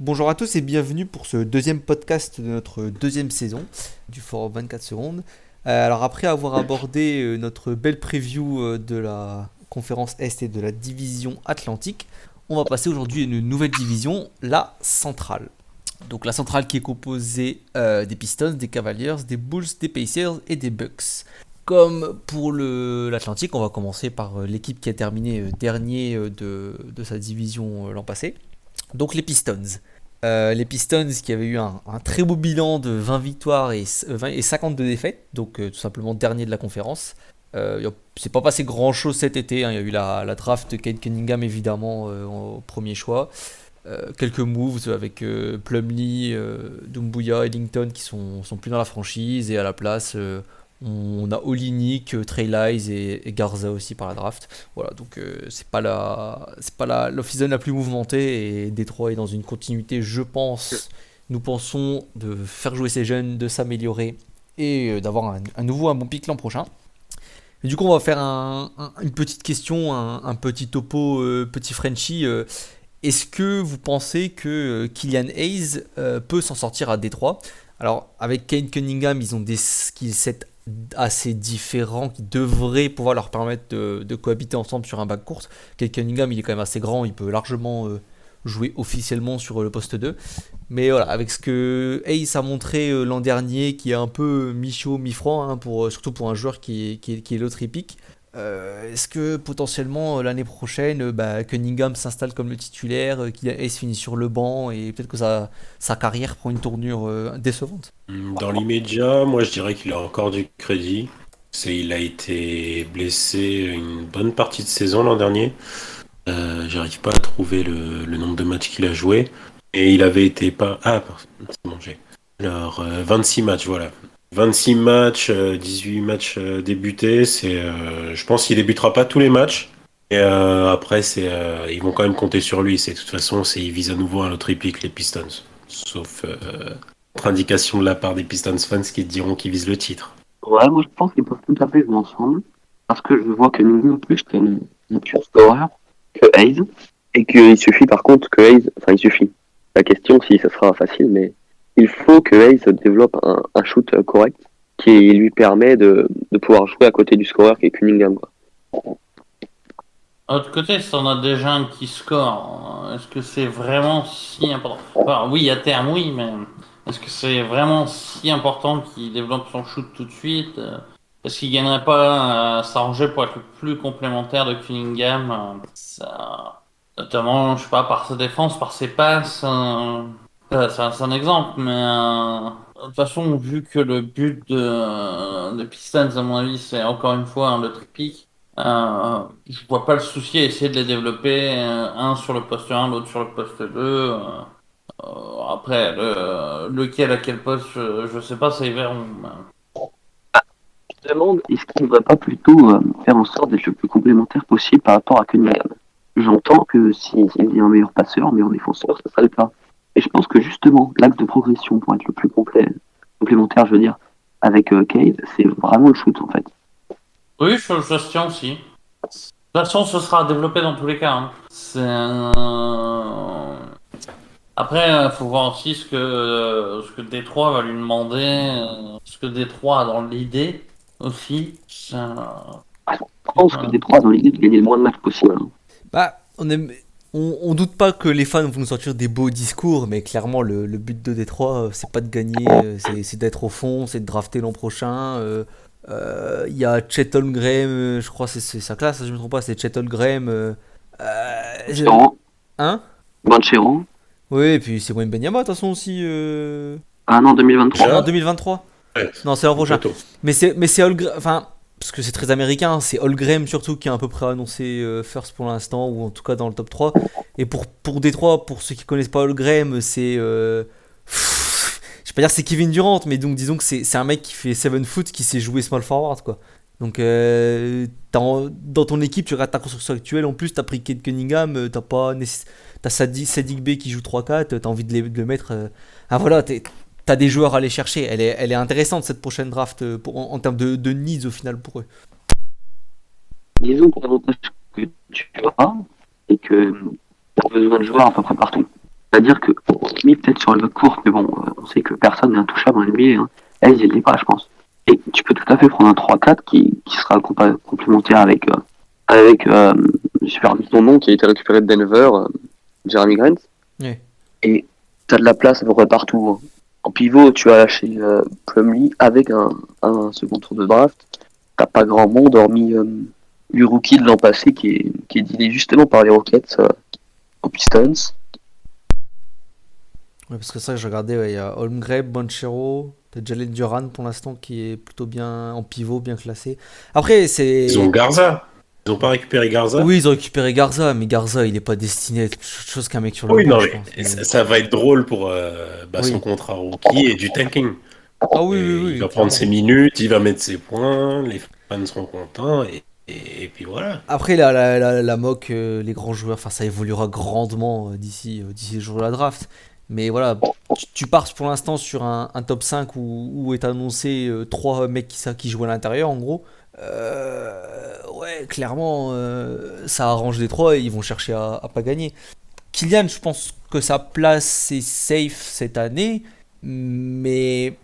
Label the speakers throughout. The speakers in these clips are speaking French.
Speaker 1: Bonjour à tous et bienvenue pour ce deuxième podcast de notre deuxième saison du Forum 24 secondes. Alors après avoir abordé notre belle preview de la conférence Est et de la division Atlantique, on va passer aujourd'hui à une nouvelle division, la centrale. Donc la centrale qui est composée des Pistons, des Cavaliers, des Bulls, des Pacers et des Bucks. Comme pour l'Atlantique, on va commencer par l'équipe qui a terminé dernier de sa division l'an passé. Donc les Pistons. Les Pistons qui avaient eu un très beau bilan de 20 victoires et 52 défaites, donc tout simplement dernier de la conférence. C'est pas passé grand chose cet été, hein. Il y a eu la draft de Kate Cunningham évidemment au premier choix. Quelques moves avec Plumlee, Doumbouya, Ellington qui sont plus dans la franchise et à la place on a Olynyk, Trey Lyles et Garza aussi par la draft. Voilà, donc c'est pas l'off-season la plus mouvementée et Détroit est dans une continuité, je pense. Nous pensons de faire jouer ces jeunes, de s'améliorer et d'avoir un bon pick l'an prochain. Et du coup, on va faire une petite question, un petit topo, petit Frenchie. Est-ce que vous pensez que Killian Hayes peut s'en sortir à Détroit? Alors, avec Kate Cunningham, ils ont des skill sets assez différents qui devraient pouvoir leur permettre de cohabiter ensemble sur un bac court. Kate Cunningham, il est quand même assez grand, il peut largement jouer officiellement sur le poste 2. Mais voilà, avec ce que Hayes a montré l'an dernier, qui est un peu mi-chaud, mi-froid, hein, surtout pour un joueur qui est l'autre épique, est-ce que potentiellement l'année prochaine, Cunningham s'installe comme le titulaire, qu'il Hayes finit sur le banc et peut-être que sa carrière prend une tournure décevante?
Speaker 2: Dans l'immédiat, moi je dirais qu'il a encore du crédit. Il a été blessé une bonne partie de saison l'an dernier. J'arrive pas à trouver le nombre de matchs qu'il a joué. Et il avait été pas. Ah, c'est bon, j'ai. Alors, 26 matchs, voilà. 26 matchs, 18 matchs débutés. Je pense qu'il débutera pas tous les matchs. Et après, ils vont quand même compter sur lui. De toute façon, ils visent à nouveau un autre épique, les Pistons. Sauf contre indication de la part des Pistons fans qui diront qu'ils visent le titre.
Speaker 3: Ouais, moi je pense qu'ils peuvent tout à fait jouer ensemble. Parce que je vois que Ningou plus comme un pur scorer que Hayes. Et qu'il suffit par contre que Hayes. Enfin, il suffit. La question, si ça sera facile, mais il faut que Hayes développe un shoot correct qui lui permet de pouvoir jouer à côté du scoreur qui est Cunningham, quoi.
Speaker 4: De l'autre côté, si on a déjà un qui score, est-ce que c'est vraiment si important? Enfin, oui, à terme, oui, mais est-ce que c'est vraiment si important qu'il développe son shoot tout de suite? Est-ce qu'il gagnerait pas à s'arranger pour être le plus complémentaire de Cunningham? Notamment, je sais pas, par sa défense, par ses passes. C'est un exemple, mais de toute façon, vu que le but de Pistons, à mon avis, c'est encore une fois le triptyque. Je vois pas le souci à essayer de les développer, un sur le poste 1, l'autre sur le poste 2. Après, lequel à quel poste, je sais pas, ça y verront.
Speaker 3: Je me demande, est-ce qu'il ne devrait pas plutôt faire en sorte d'être le plus complémentaire possible par rapport à Cunningham? J'entends que s'il est un meilleur passeur, un meilleur défenseur, ça sera le cas. Et je pense que justement, l'axe de progression pour être le plus complémentaire, je veux dire, avec Cade, c'est vraiment le shoot en fait.
Speaker 4: Oui, je se tiens aussi. De toute façon, ce sera développé dans tous les cas, hein. Après, il faut voir aussi ce que Détroit va lui demander, ce que Détroit a dans l'idée aussi.
Speaker 3: Je pense que Détroit dans l'idée de gagner le moins de matchs possible, hein.
Speaker 1: Bah, on doute pas que les fans vont nous sortir des beaux discours, mais clairement le but de Détroit, c'est pas de gagner, c'est d'être au fond, c'est de drafter l'an prochain. Il y a Chet Holmgren, je crois que c'est sa classe, si je me trompe pas, c'est Chet Holmgren.
Speaker 3: Banchero,
Speaker 1: Hein?
Speaker 3: Banchero.
Speaker 1: Oui, et puis c'est Wayne Benyama de toute façon aussi.
Speaker 3: Ah non, 2023.
Speaker 1: Non,
Speaker 2: Déjà?
Speaker 1: 2023.
Speaker 2: Ouais,
Speaker 1: Non, c'est l'an prochain.
Speaker 2: bientôt.
Speaker 1: Mais c'est Holmgren, enfin, parce que c'est très américain, c'est Holmgren surtout qui est à peu près annoncé first pour l'instant, ou en tout cas dans le top 3. Et pour Détroit, pour ceux qui connaissent pas Holmgren, je vais pas dire c'est Kevin Durant, mais donc disons que c'est un mec qui fait 7 foot qui sait jouer small forward, quoi. Donc dans ton équipe, tu regardes ta construction actuelle, en plus t'as pris Kate Cunningham, t'as Sadiq Bey qui joue 3-4, t'as envie de le mettre. Ah voilà, t'as des joueurs à aller chercher. Elle est intéressante cette prochaine draft en termes de needs au final pour eux.
Speaker 3: Disons que l'avantage que tu as, c'est que tu as besoin de joueurs à peu près partout. C'est-à-dire que, mis peut-être sur le court, mais bon, on sait que personne n'est intouchable en NBA, hein. Hayes, il l'est pas, je pense. Et tu peux tout à fait prendre un 3-4 qui sera complémentaire j'ai perdu son nom, qui a été récupéré de Denver, Jeremy Grant.
Speaker 1: Ouais.
Speaker 3: Et t'as de la place à peu près partout, hein. En pivot, tu as lâché Plumlee avec un second tour de draft. T'as pas grand monde, hormis le rookie de l'an passé qui est dealé justement par les Rockets aux Pistons.
Speaker 1: Ouais, parce que ça, je regardais, ouais, il y a Holmgren, Banchero, t'as Jalen Duran pour l'instant qui est plutôt bien en pivot, bien classé. Après, c'est.
Speaker 2: Ils ont Garza. Ils ont pas récupéré Garza.
Speaker 1: Oui, ils ont récupéré Garza, mais Garza, il est pas destiné à être autre chose qu'un mec sur le
Speaker 2: Oui,
Speaker 1: banc,
Speaker 2: non,
Speaker 1: je
Speaker 2: mais
Speaker 1: pense. Mais-
Speaker 2: ça va être drôle pour
Speaker 1: Oui.
Speaker 2: son contrat rookie et du tanking.
Speaker 1: Ah oui,
Speaker 2: Et
Speaker 1: oui, oui.
Speaker 2: il va prendre
Speaker 1: clairement.
Speaker 2: ses minutes, il va mettre ses points, les fans seront contents et puis voilà.
Speaker 1: Après, la mock, les grands joueurs, enfin, ça évoluera grandement d'ici le jour de la draft. Mais voilà, tu pars pour l'instant sur un top 5 où est annoncé 3 mecs qui jouent à l'intérieur, en gros. Ouais, clairement, ça arrange les 3 et ils vont chercher à pas gagner. Kylian, je pense que sa place est safe cette année, mais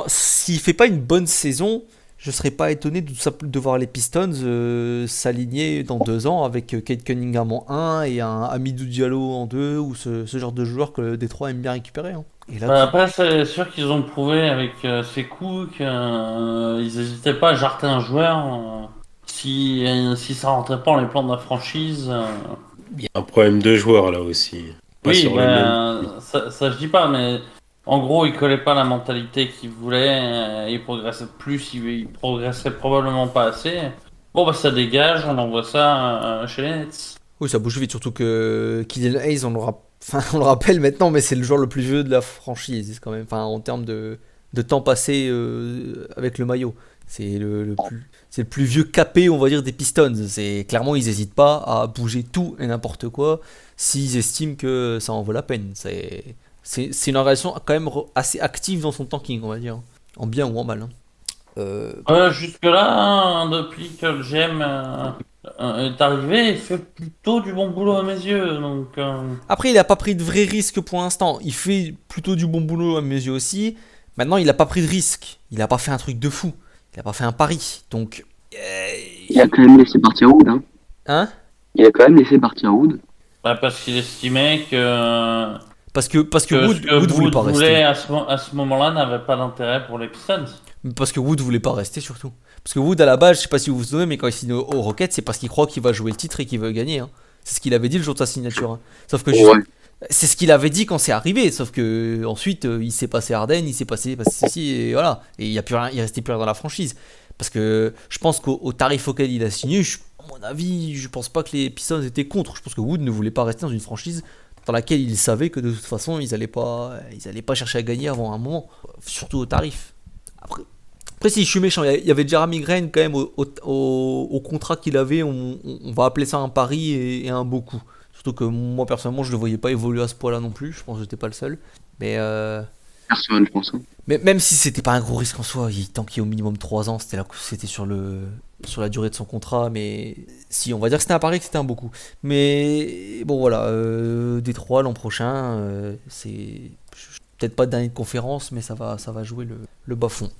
Speaker 1: s'il fait pas une bonne saison, je serais pas étonné de voir les Pistons s'aligner dans 2 ans avec Kate Cunningham en 1 et un Hamidou Diallo en 2 ou ce genre de joueur que Détroit aime bien récupérer, hein. Et là,
Speaker 4: Bah, après, c'est sûr qu'ils ont prouvé avec ces coups qu'ils n'hésitaient pas à jarter un joueur si ça rentrait pas dans les plans de la franchise.
Speaker 2: Il y a un problème de joueur là aussi. Pas
Speaker 4: Oui,
Speaker 2: sur le même.
Speaker 4: ça je dis pas, mais en gros, il collait pas la mentalité qu'il voulait, il progressait plus, il progressait probablement pas assez. Bon, bah ça dégage, on envoie ça chez les Nets.
Speaker 1: oui, ça bouge vite, surtout que Kylian Hayes, enfin, on le rappelle maintenant, mais c'est le joueur le plus vieux de la franchise, quand même. Enfin, en termes de temps passé avec le maillot. C'est le plus vieux capé, on va dire, des Pistons. Clairement, ils n'hésitent pas à bouger tout et n'importe quoi s'ils estiment que ça en vaut la peine. C'est une relation quand même assez active dans son tanking, on va dire. En bien ou en mal, hein.
Speaker 4: Jusque-là, hein, depuis que le GM est arrivé, il fait plutôt du bon boulot à mes yeux. Donc,
Speaker 1: Après, il n'a pas pris de vrais risques pour l'instant. Il fait plutôt du bon boulot à mes yeux aussi. Maintenant, il n'a pas pris de risque. Il n'a pas fait un truc de fou. Il n'a pas fait un pari. Donc.
Speaker 3: Il a quand même laissé partir Wood, hein.
Speaker 1: Hein?
Speaker 3: Il a quand même laissé partir Wood.
Speaker 4: parce qu'il estimait que
Speaker 1: Parce que
Speaker 4: ce
Speaker 1: Wood
Speaker 4: que
Speaker 1: voulait pas
Speaker 4: voulait
Speaker 1: rester.
Speaker 4: à ce moment-là n'avait pas d'intérêt pour les Pistons.
Speaker 1: Parce que Wood voulait pas rester surtout. Parce que Wood à la base, je sais pas si vous vous souvenez, mais quand il signe au Rockets, c'est parce qu'il croit qu'il va jouer le titre et qu'il veut gagner, hein. C'est ce qu'il avait dit le jour de sa signature, hein. Sauf que
Speaker 3: Ouais.
Speaker 1: c'est ce qu'il avait dit quand c'est arrivé. Sauf que ensuite, il s'est passé Harden, il s'est passé ceci et voilà. Et il y a plus rien, il restait plus rien dans la franchise. Parce que je pense qu'au tarif auquel il a signé, à mon avis, je pense pas que les Pistons étaient contre. Je pense que Wood ne voulait pas rester dans une franchise dans laquelle il savait que de toute façon ils allaient pas chercher à gagner avant un moment, surtout au tarif. Après, si je suis méchant, il y avait Jeremy Grant quand même au contrat qu'il avait, on va appeler ça un pari et un beau coup. Surtout que moi personnellement je le voyais pas évoluer à ce point là non plus, je pense que j'étais pas le seul. Mais,
Speaker 3: Personne, je pense, hein.
Speaker 1: mais même si c'était pas un gros risque en soi, tant qu'il y a au minimum 3 ans, c'était sur la durée de son contrat, mais si on va dire que c'était un pari, que c'était un beau coup. Mais bon voilà, Détroit l'an prochain, c'est peut-être pas de dernier de conférence, mais ça va jouer le bas fond.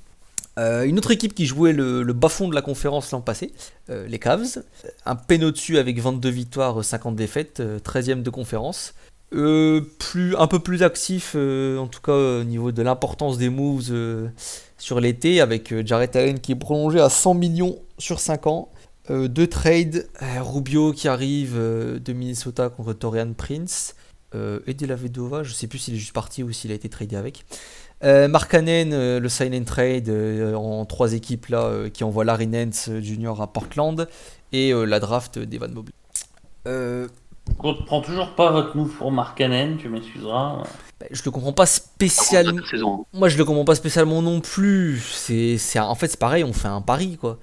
Speaker 1: Une autre équipe qui jouait le bas-fond de la conférence l'an passé, les Cavs, un peine au-dessus avec 22 victoires, 50 défaites, 13e de conférence. Un peu plus actif, en tout cas au niveau de l'importance des moves sur l'été, avec Jarrett Allen qui est prolongé à 100 millions sur 5 ans. 2 trades, Rubio qui arrive de Minnesota contre Torian Prince, et De La Vedova, je sais plus s'il est juste parti ou s'il a été tradé avec. Markkanen, le sign and trade en 3 équipes là, qui envoie Larry Nance Jr. à Portland, et la draft d'Evan Mobley.
Speaker 4: On ne prend toujours pas votre move pour Markkanen, tu m'excuseras.
Speaker 1: Je le comprends pas spécialement.
Speaker 3: Saison.
Speaker 1: Moi, je le comprends pas spécialement non plus. En fait, c'est pareil, on fait un pari, quoi.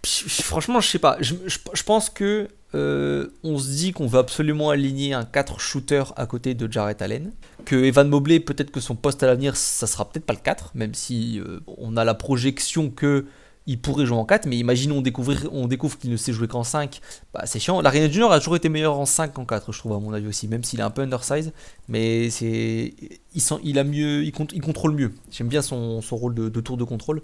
Speaker 1: Franchement, je sais pas. Je pense que on se dit qu'on veut absolument aligner un 4 shooter à côté de Jarrett Allen. Que Evan Mobley, peut-être que son poste à l'avenir, ça sera peut-être pas le 4, même si on a la projection que il pourrait jouer en 4, mais imaginons on découvre qu'il ne sait jouer qu'en 5, bah, c'est chiant. L'Arena Junior a toujours été meilleur en 5 qu'en 4, je trouve, à mon avis aussi, même s'il est un peu undersize, mais il contrôle mieux. J'aime bien son rôle de tour de contrôle.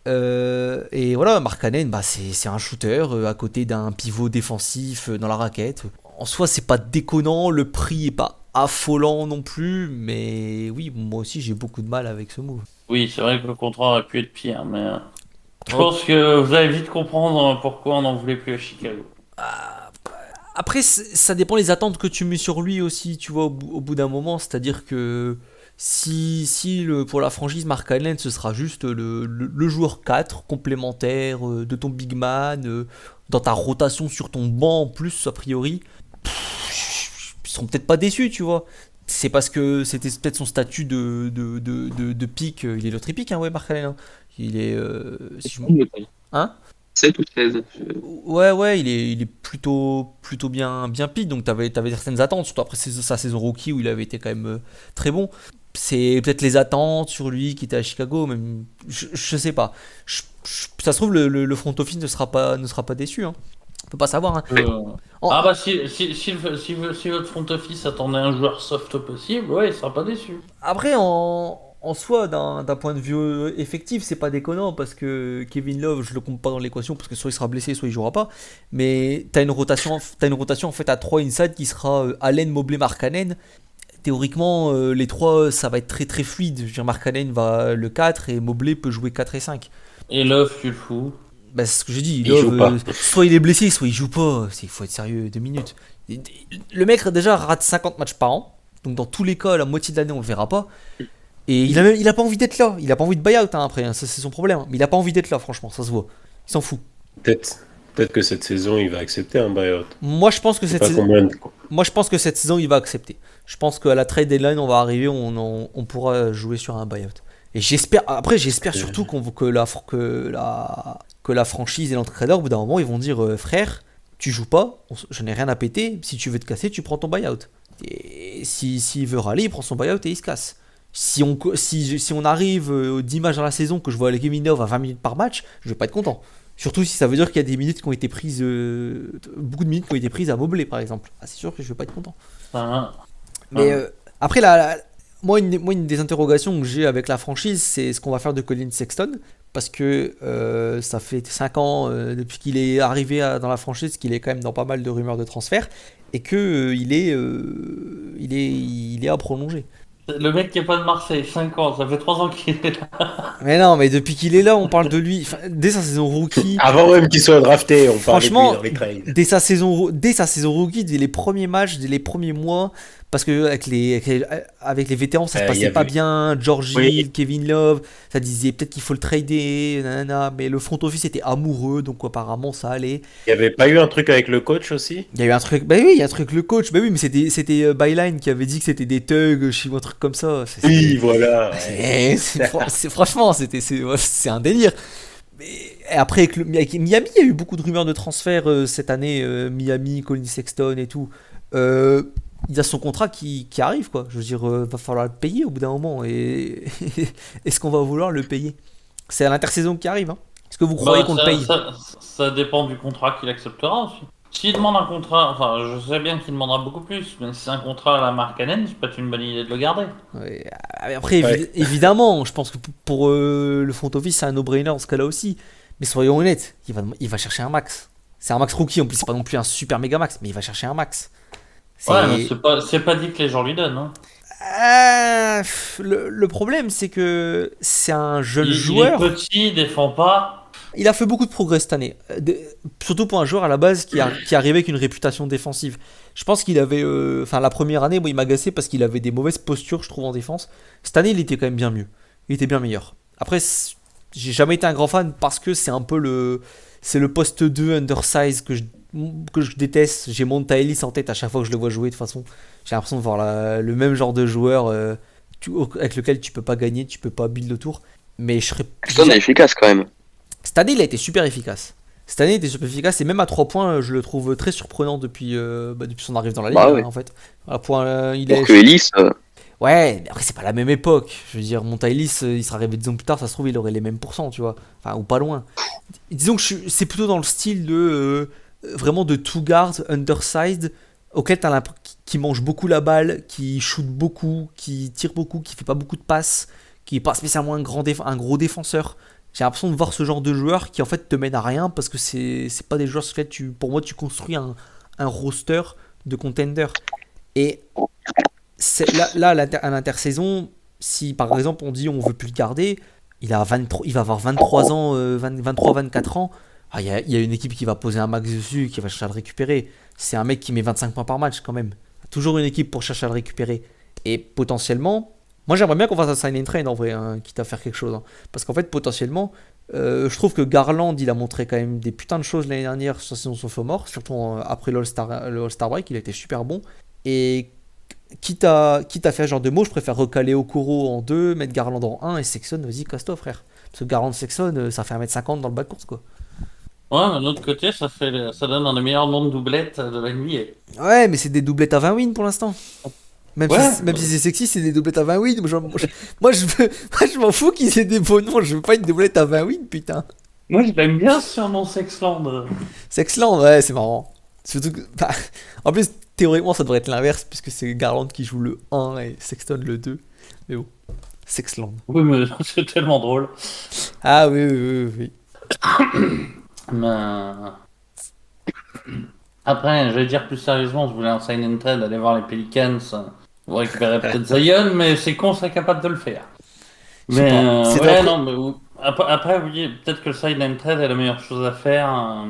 Speaker 1: Et voilà, Markkanen, bah, c'est un shooter à côté d'un pivot défensif dans la raquette. En soi, c'est pas déconnant, le prix est pas affolant non plus, mais oui, moi aussi j'ai beaucoup de mal avec ce move.
Speaker 4: Oui, c'est vrai que le contrat aurait pu être pire, mais je pense que vous allez vite comprendre pourquoi on n'en voulait plus à Chicago.
Speaker 1: Après, ça dépend les attentes que tu mets sur lui aussi, tu vois, au bout d'un moment. C'est-à-dire que pour la franchise, Markkanen, ce sera juste le joueur 4 complémentaire de ton big man, dans ta rotation sur ton banc en plus, a priori, ils seront peut-être pas déçus, tu vois. C'est parce que c'était peut-être son statut de pick. Il est loterie pick, hein, ouais, Markkanen. Hein. Il est. Si je me- Hein?
Speaker 3: 7 ou 16.
Speaker 1: Ouais, il est plutôt bien pick, donc t'avais certaines attentes, surtout après sa saison rookie où il avait été quand même très bon. C'est peut-être les attentes sur lui qui était à Chicago, même, je sais pas. Ça se trouve, le front office ne sera pas déçu, hein. On peut pas savoir, hein. En-
Speaker 4: Ah bah si votre front office attendait un joueur soft possible, ouais, il sera pas déçu.
Speaker 1: Après, en soi, d'un point de vue effectif, c'est pas déconnant parce que Kevin Love, je le compte pas dans l'équation parce que soit il sera blessé, soit il jouera pas. Mais t'as une rotation en fait à 3 inside qui sera Allen, Mobley, Markkanen. Théoriquement, les 3, ça va être très très fluide. Je veux dire, Markkanen va le 4 et Mobley peut jouer 4 et 5.
Speaker 4: Et Love, tu le fous.
Speaker 1: Bah, c'est ce que j'ai dit.
Speaker 2: Il joue pas.
Speaker 1: Soit il est blessé, soit il joue pas. Il faut être sérieux 2 minutes. Le mec déjà rate 50 matchs par an. Donc dans tous les cas, la moitié de l'année, on le verra pas. Et il a pas envie d'être là. Il a pas envie de buy-out, hein, après. Hein, ça, c'est son problème. Mais il a pas envie d'être là, franchement. Ça se voit. Il s'en fout.
Speaker 2: Peut-être que cette saison, il va accepter un buyout.
Speaker 1: Moi, je pense que cette
Speaker 2: Pas
Speaker 1: saison,
Speaker 2: combien de-
Speaker 1: cette saison, il va accepter. Je pense qu'à la trade deadline, on va arriver, on pourra jouer sur un buy-out. Et j'espère surtout que la franchise et l'entraîneur, au bout d'un moment, ils vont dire frère, tu joues pas, je n'ai rien à péter. Si tu veux te casser, tu prends ton buy-out. Et s'il veut râler, il prend son buy-out et il se casse. Si on arrive aux 10 matchs dans la saison, que je vois les Kevin Love à 20 minutes par match, je vais pas être content. Surtout si ça veut dire qu'il y a des minutes qui ont été prises, beaucoup de minutes qui ont été prises à Mobley par exemple. Ah, c'est sûr que je vais pas être content. Mais après, moi, une des interrogations que j'ai avec la franchise, c'est ce qu'on va faire de Colin Sexton. Parce que ça fait 5 ans depuis qu'il est arrivé dans la franchise, qu'il est quand même dans pas mal de rumeurs de transfert. Et qu'il il est à prolonger.
Speaker 4: Le mec qui est pas de Marseille, 5 ans, ça fait 3 ans qu'il est là.
Speaker 1: Mais non, mais depuis qu'il est là, on parle de lui. Enfin, dès sa saison rookie.
Speaker 2: Avant même qu'il soit drafté, on parlait de lui
Speaker 1: Franchement,
Speaker 2: dans les trades.
Speaker 1: dès sa saison rookie, dès les premiers matchs, dès les premiers mois, parce que avec les vétérans, ça se passait pas bien. George Hill, Kevin Love, ça disait peut-être qu'il faut le trader, nanana, mais le front office était amoureux, donc apparemment ça allait.
Speaker 2: Il n'y avait pas eu un truc avec le coach aussi?
Speaker 1: Il y a eu un truc, bah oui, il y a un truc le coach, bah oui, mais c'était Byline qui avait dit que c'était des thugs, je sais pas, un truc comme ça.
Speaker 2: Oui, voilà.
Speaker 1: Franchement, c'est un délire. Et après, avec Miami, il y a eu beaucoup de rumeurs de transfert cette année. Miami, Colin Sexton et tout. Il a son contrat qui arrive, quoi. Je veux dire, va falloir le payer au bout d'un moment. Et est-ce qu'on va vouloir le payer? C'est à l'intersaison qui arrive. Hein. Est-ce que vous croyez qu'on le paye?
Speaker 4: Ça dépend du contrat qu'il acceptera aussi. S'il demande un contrat, enfin, je sais bien qu'il demandera beaucoup plus, mais si c'est un contrat à la Markkanen, c'est pas une bonne idée de le garder.
Speaker 1: Ouais, après, évidemment, je pense que pour le front office, c'est un no-brainer dans ce cas-là aussi. Mais soyons honnêtes, il va chercher un max. C'est un max rookie, en plus, c'est pas non plus un super méga max, mais il va chercher un max.
Speaker 4: Ouais, mais c'est pas dit que les gens lui donnent. Hein.
Speaker 1: Le problème, c'est que c'est un jeune joueur.
Speaker 4: Il est petit, il défend pas.
Speaker 1: Il a fait beaucoup de progrès cette année, surtout pour un joueur à la base qui arrivait avec une réputation défensive. Je pense qu'il avait, la première année, il m'agaçait parce qu'il avait des mauvaises postures, je trouve, en défense. Cette année, il était quand même bien mieux. Il était bien meilleur. Après, j'ai jamais été un grand fan parce que c'est un peu le poste 2 undersize que je déteste. J'ai Monta Ellis en tête à chaque fois que je le vois jouer. De toute façon, j'ai l'impression de voir le même genre de joueur avec lequel tu peux pas gagner, tu peux pas build autour. Mais je serais.
Speaker 3: Sexton est efficace quand même.
Speaker 1: Cette année, il a été super efficace. Et même à 3 points, je le trouve très surprenant depuis son arrivée dans la ligue,
Speaker 3: Bah ouais.
Speaker 1: en fait. À point,
Speaker 3: Pour que Ellis.
Speaker 1: Ouais, mais après, c'est pas la même époque. Je veux dire, Montaïlis, il sera arrivé 10 ans plus tard, ça se trouve, il aurait les mêmes pourcents, tu vois. Enfin, ou pas loin. Disons que c'est plutôt dans le style de. Vraiment de two guards, undersized, auquel t'as qui mange beaucoup la balle, qui shoot beaucoup, qui tire beaucoup, qui fait pas beaucoup de passes, qui est pas spécialement un gros défenseur. J'ai l'impression de voir ce genre de joueur qui en fait te mène à rien parce que c'est pas des joueurs sur lesquels pour moi tu construis un roster de contender. Et là à l'intersaison, si par exemple on dit on veut plus le garder, il va avoir 23 ans, 23-24 ans. Il y a une équipe qui va poser un max dessus, qui va chercher à le récupérer. C'est un mec qui met 25 points par match quand même. Toujours une équipe pour chercher à le récupérer. Et potentiellement, moi j'aimerais bien qu'on fasse un sign and trade en vrai, hein, quitte à faire quelque chose. Hein. Parce qu'en fait, potentiellement, je trouve que Garland, il a montré quand même des putains de choses l'année dernière sur sa saison sophomore, surtout après le All-Star Break, il a été super bon. Et quitte à faire ce genre de mots, je préfère recaler Okoro en 2, mettre Garland en 1 et Sexton, vas-y, casse-toi frère. Parce que Garland Sexton, ça fait 1m50 dans le bas de course quoi.
Speaker 4: Ouais, mais de l'autre côté, ça donne un des meilleurs noms de doublettes de la NBA.
Speaker 1: Ouais, mais c'est des doublettes à 20 wins pour l'instant.
Speaker 4: Ouais.
Speaker 1: Même si c'est sexy, c'est des doublettes à 20 wins. Moi, je m'en fous qu'ils aient des beaux noms. Je veux pas une doublette à 20 wins, putain.
Speaker 4: Moi, je l'aime bien ce surnom Sexland.
Speaker 1: Sexland, ouais, c'est marrant. Surtout que, bah, en plus, théoriquement, ça devrait être l'inverse, puisque c'est Garland qui joue le 1 et Sexton le 2. Mais bon, Sexland.
Speaker 4: Oui, mais c'est tellement drôle.
Speaker 1: Ah oui.
Speaker 4: Mais... Après, je vais dire plus sérieusement, je voulais un sign and trade, aller voir les Pelicans pour récupérer peut-être Zion, mais c'est con, serait capable de le faire.
Speaker 1: Je sais
Speaker 4: Mais
Speaker 1: pas. C'est
Speaker 4: ouais,
Speaker 1: après-
Speaker 4: non, mais après, oui, peut-être que le sign and trade est la meilleure chose à faire.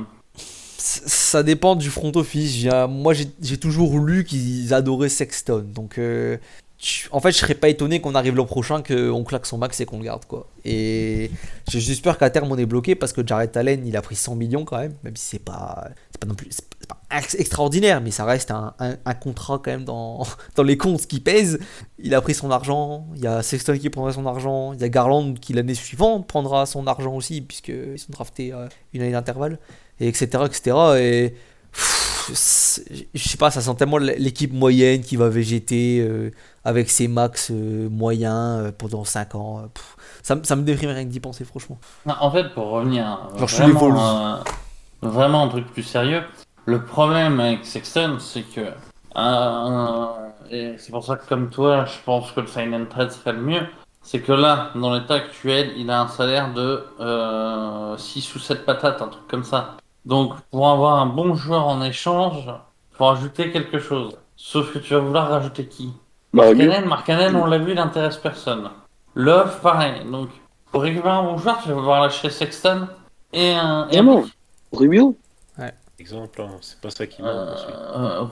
Speaker 1: Ça dépend du front office. Moi, j'ai toujours lu qu'ils adoraient Sexton. Donc, en fait, je serais pas étonné qu'on arrive l'an prochain, qu'on claque son max et qu'on le garde, quoi. Et j'espère qu'à terme, on est bloqué parce que Jarrett Allen, il a pris 100 millions quand même si c'est pas non plus c'est pas extraordinaire, mais ça reste un contrat quand même dans les comptes qui pèse. Il a pris son argent. Il y a Sexton qui prendra son argent. Il y a Garland qui l'année suivante prendra son argent aussi, puisqu'ils sont draftés une année d'intervalle. Et etc. Et je sais pas, ça sent tellement l'équipe moyenne qui va végéter avec ses max moyens pendant 5 ans. Ça me déprime rien que d'y penser, franchement.
Speaker 4: Non, en fait, pour revenir
Speaker 1: Genre, je suis les Vols.
Speaker 4: vraiment un truc plus sérieux, le problème avec Sexton, c'est que et c'est pour ça que comme toi, je pense que le sign and trade serait le mieux. C'est que là, dans l'état actuel, il a un salaire de 6 ou 7 patates, un truc comme ça. Donc, pour avoir un bon joueur en échange, faut rajouter quelque chose. Sauf que tu vas vouloir rajouter qui? Markkanen, on l'a vu, il n'intéresse personne. Love, pareil. Donc, pour récupérer un bon joueur, tu vas vouloir lâcher Sexton et un
Speaker 3: Non,
Speaker 4: pick.
Speaker 3: Rubio.
Speaker 2: Exemple, hein, c'est pas ça qui manque ensuite.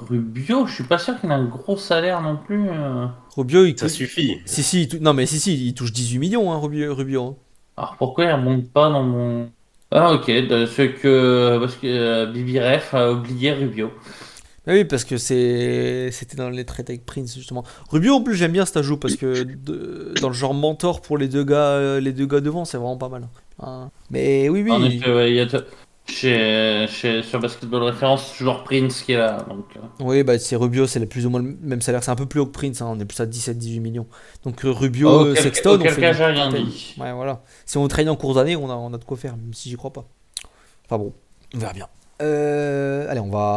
Speaker 4: Rubio, je suis pas sûr qu'il ait un gros salaire non plus.
Speaker 1: Rubio,
Speaker 2: Ça suffit.
Speaker 1: Non, mais il touche 18 millions, hein, Rubio. Hein.
Speaker 4: Alors pourquoi il remonte pas dans mon... Ah ok, parce que Bibi Ref a oublié Rubio.
Speaker 1: Ah oui, parce que c'était dans les traites avec Prince, justement. Rubio, en plus, j'aime bien cet ajout, parce que dans le genre mentor pour les deux gars devant, c'est vraiment pas mal. Hein. Mais oui.
Speaker 4: En effet, ouais, il y a sur Basketball Référence, toujours Prince qui est là. Donc,
Speaker 1: Oui, bah c'est Rubio, c'est plus ou moins le même salaire. C'est un peu plus haut que Prince, hein, on est plus à 17-18 millions. Donc Rubio, Sexton, on fait
Speaker 4: cas,
Speaker 1: une
Speaker 4: j'ai rien
Speaker 1: trentaine.
Speaker 4: dit.
Speaker 1: Ouais, voilà. Si on traîne en cours d'année, on a de quoi faire, même si j'y crois pas. Enfin bon, on verra bien. Allez, on va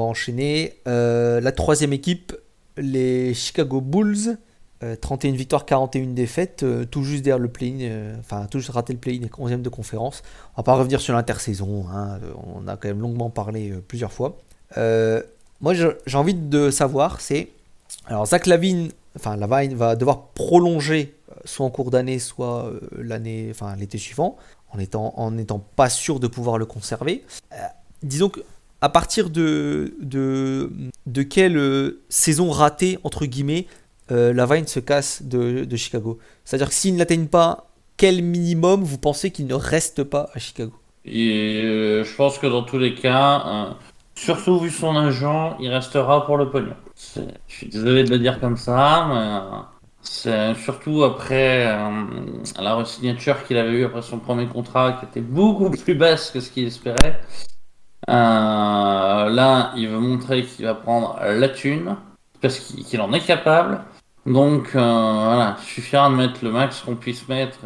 Speaker 1: enchaîner. La troisième équipe, les Chicago Bulls. 31 victoires, 41 défaites, tout juste derrière le play-in, enfin tout juste raté le play-in et 11e de conférence. On va pas revenir sur l'intersaison, hein, on a quand même longuement parlé plusieurs fois. Moi j'ai envie de savoir, alors Zach Lavine va devoir prolonger soit en cours d'année, soit l'été suivant, en étant pas sûr de pouvoir le conserver. Disons que à partir de quelle saison ratée entre guillemets Lavine se casse de Chicago. C'est-à-dire que s'ils n'atteignent pas, quel minimum vous pensez qu'il ne reste pas à Chicago?
Speaker 4: Et je pense que dans tous les cas, surtout vu son agent, il restera pour le pognon. Je suis désolé de le dire comme ça, mais c'est surtout après la re-signature qu'il avait eue après son premier contrat, qui était beaucoup plus basse que ce qu'il espérait. Là, il veut montrer qu'il va prendre la thune, parce qu'il en est capable. Donc voilà, il suffira de mettre le max qu'on puisse mettre,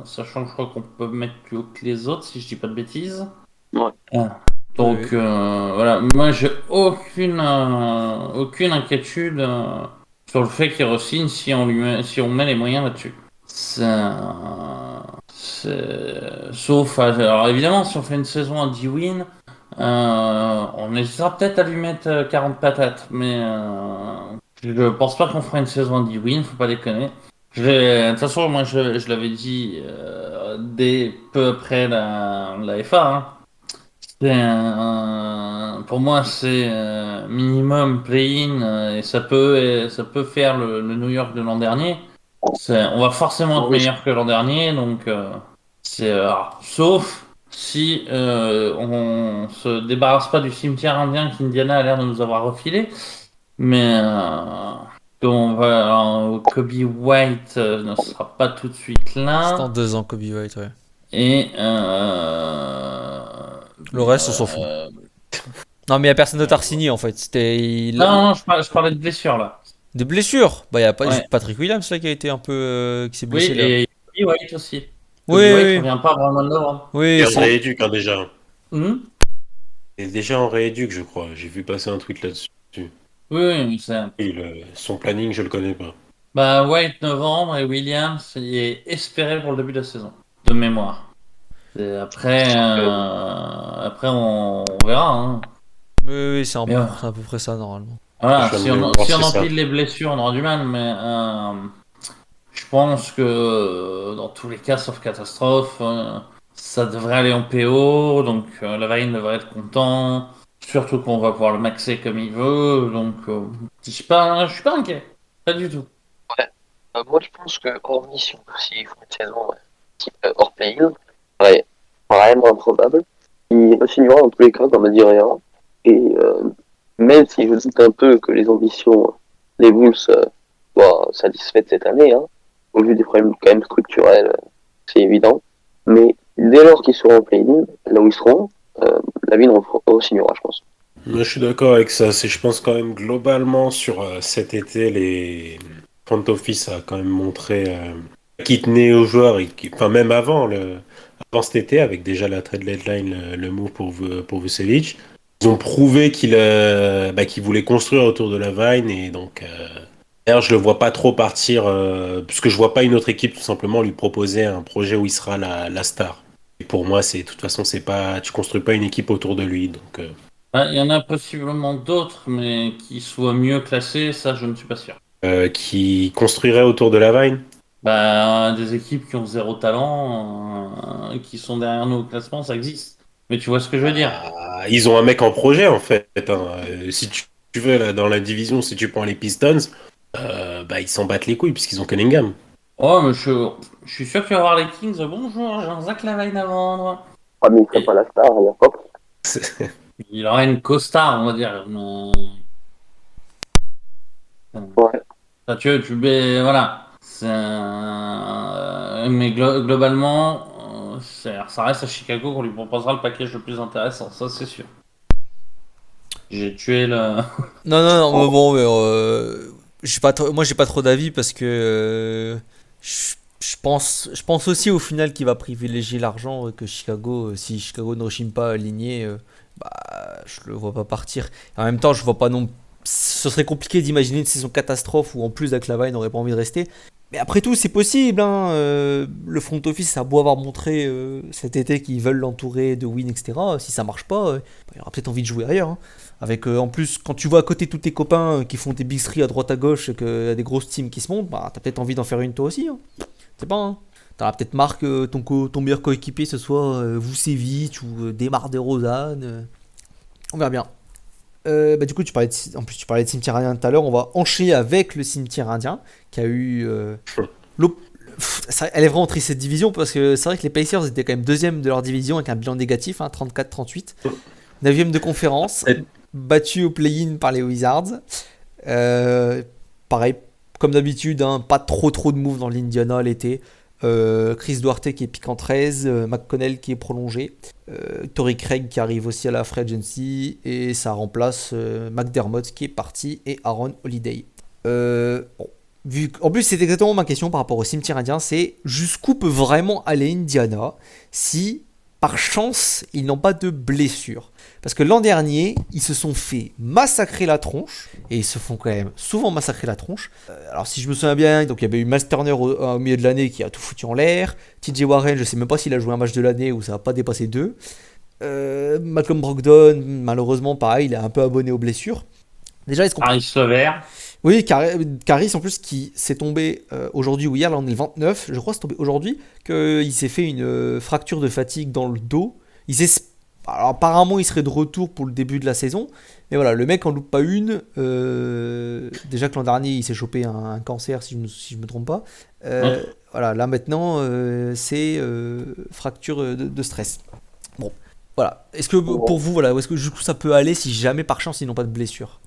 Speaker 4: sachant que je crois qu'on peut mettre plus haut que les autres, si je dis pas de bêtises.
Speaker 3: Ouais.
Speaker 4: Donc
Speaker 1: Oui.
Speaker 4: voilà, moi j'ai aucune inquiétude sur le fait qu'il re-signe si on met les moyens là-dessus. Sauf, alors évidemment, si on fait une saison à 10 wins, on hésitera peut-être à lui mettre 40 patates, mais je pense pas qu'on fera une saison à 10 wins, faut pas déconner. De toute façon, moi je l'avais dit dès peu après la FA, hein. Pour moi, c'est minimum play-in et ça peut faire le New York de l'an dernier. On va forcément être
Speaker 3: Oui,
Speaker 4: meilleur que l'an dernier, donc sauf si on se débarrasse pas du cimetière indien qu'Indiana a l'air de nous avoir refilé. Mais Kobe White ne sera pas tout de suite
Speaker 1: C'est dans
Speaker 4: là.
Speaker 1: 2 ans, Kobe White, ouais.
Speaker 4: Et
Speaker 1: Le reste, on s'en fout. Non, mais il n'y a personne d'autre à re-signer, en fait.
Speaker 4: non, je parlais de blessure là.
Speaker 1: De blessures. Bah, il y a pas
Speaker 4: Ouais.
Speaker 1: juste Patrick Williams, là, qui a été un peu. Qui s'est
Speaker 4: Oui,
Speaker 1: blessé, là.
Speaker 4: et Kobe White aussi.
Speaker 1: Oui,
Speaker 4: Kobe White
Speaker 1: oui,
Speaker 4: revient pas avant le mois de novembre.
Speaker 2: Il
Speaker 1: oui.
Speaker 2: est
Speaker 1: Oui,
Speaker 2: en rééduque déjà.
Speaker 4: Hmm.
Speaker 2: Il est déjà en rééduque, je crois. J'ai vu passer un tweet là-dessus.
Speaker 4: Oui, oui,
Speaker 2: Et son planning, je le connais pas.
Speaker 4: bah, White novembre et Williams il est espéré pour le début de la saison, de mémoire. Et après on verra, hein.
Speaker 1: oui, oui, c'est
Speaker 4: Mais
Speaker 1: à peu près ça, normalement.
Speaker 2: Je
Speaker 4: voilà,
Speaker 2: viens de
Speaker 4: si
Speaker 2: me
Speaker 4: on,
Speaker 2: voir,
Speaker 4: si on
Speaker 2: c'est ça.
Speaker 4: empile les blessures, on aura du mal, mais je pense que dans tous les cas, sauf catastrophe, ça devrait aller en PO, donc Lavine devrait être content, surtout qu'on va pouvoir le maxer comme il veut, donc je suis pas inquiet, pas du tout.
Speaker 3: ouais. Moi, je pense que, hormis s'ils font une saison type hors play-in, ouais, vraiment improbable, il re-signera dans tous les cas, comme a dit Réa. Et même si je doute un peu que les ambitions des Bulls soient satisfaites cette année, hein, au vu des problèmes quand même structurels, c'est évident. Mais dès lors qu'ils seront en play-in, là où ils seront, la ville re-signera, je pense.
Speaker 2: Moi, je suis d'accord avec ça. Je pense quand même globalement sur cet été, les front office a quand même montré qui tenait aux joueurs enfin même avant cet été avec déjà la trade deadline, le move pour Vucevic. Ils ont prouvé qu'ils voulaient construire autour de la Vine et donc d'ailleurs je le vois pas trop partir puisque je vois pas une autre équipe tout simplement lui proposer un projet où il sera la star. Et pour moi, de toute façon tu construis pas une équipe autour de lui donc.
Speaker 4: Il y en a possiblement d'autres, mais qui soient mieux classés, ça je ne suis pas sûr.
Speaker 2: Qui construirait autour de la Vine.
Speaker 4: Bah, des équipes qui ont zéro talent, qui sont derrière nous au classement, ça existe. Mais tu vois ce que je veux dire?
Speaker 2: Ils ont un mec en projet en fait, hein. Si tu veux là, dans la division, si tu prends les Pistons, ils s'en battent les couilles puisqu'ils ont Cunningham.
Speaker 4: Oh, mais je suis sûr que tu vas voir les Kings. Bonjour, j'ai un Zach Lavine à vendre.
Speaker 3: Ah, mais il serait
Speaker 4: Et
Speaker 3: pas la star, il y a pas.
Speaker 4: il aura une costard, on va dire.
Speaker 3: Ouais.
Speaker 4: Ça, mais voilà. Mais globalement, ça reste à Chicago qu'on lui proposera le package le plus intéressant, ça c'est sûr. J'ai tué le.
Speaker 1: Non, non, non, mais bon, mais, moi, j'ai pas trop d'avis parce que je pense aussi au final qu'il va privilégier l'argent que Chicago. Si Chicago ne rechigne pas à aligner, je le vois pas partir. En même temps, je vois pas non. Ce serait compliqué d'imaginer une saison catastrophe où en plus Daklavine n'aurait pas envie de rester. Mais après tout, c'est possible, hein. Le front office a beau avoir montré cet été qu'ils veulent l'entourer de win, etc. Si ça marche pas, il aura peut-être envie de jouer ailleurs, hein. Avec en plus, quand tu vois à côté tous tes copains qui font des big threes à droite à gauche, et qu'il y a des grosses teams qui se montent, t'as peut-être envie d'en faire une toi aussi, hein. C'est pas, hein. T'auras peut-être marre que ton meilleur coéquipier ce soit Vucevic ou Demar DeRozan. On verra bien. Du coup, en plus, tu parlais de cimetière indien tout à l'heure. On va enchaîner avec le cimetière indien qui a eu. l'op- Elle est vraiment triste cette division parce que c'est vrai que les Pacers étaient quand même deuxième de leur division avec un bilan négatif, hein, 34-38. 9ème de conférence, battu au play-in par les Wizards. Pareil, comme d'habitude, hein, pas trop de moves dans l'Indiana l'été. Chris Duarte qui est pick en 13, McConnell qui est prolongé, Torrey Craig qui arrive aussi à la free agency et ça remplace McDermott qui est parti et Aaron Holiday. Bon, En plus, c'est exactement ma question par rapport au cimetière indien, c'est jusqu'où peut vraiment aller Indiana si, par chance, ils n'ont pas de blessures. Parce que l'an dernier, ils se sont fait massacrer la tronche, et ils se font quand même souvent massacrer la tronche. Alors si je me souviens bien, donc il y avait eu Miles Turner au milieu de l'année qui a tout foutu en l'air. TJ Warren, je sais même pas s'il a joué un match de l'année ou ça va pas dépasser 2. Malcolm Brogdon, malheureusement, pareil, il est un peu abonné aux blessures. Déjà, est-ce qu'on
Speaker 4: Harris Sevère.
Speaker 1: Oui, Caris en plus qui s'est tombé aujourd'hui ou hier, là on est le 29, je crois que c'est tombé aujourd'hui, qu'il s'est fait une fracture de fatigue dans le dos. Alors apparemment il serait de retour pour le début de la saison, mais voilà, le mec en loupe pas une. Déjà que l'an dernier il s'est chopé un cancer si je me trompe pas. Voilà, là maintenant c'est fracture de stress. Bon, voilà. Est-ce que pour vous, voilà, est-ce que du coup ça peut aller si jamais par chance ils n'ont pas de blessure?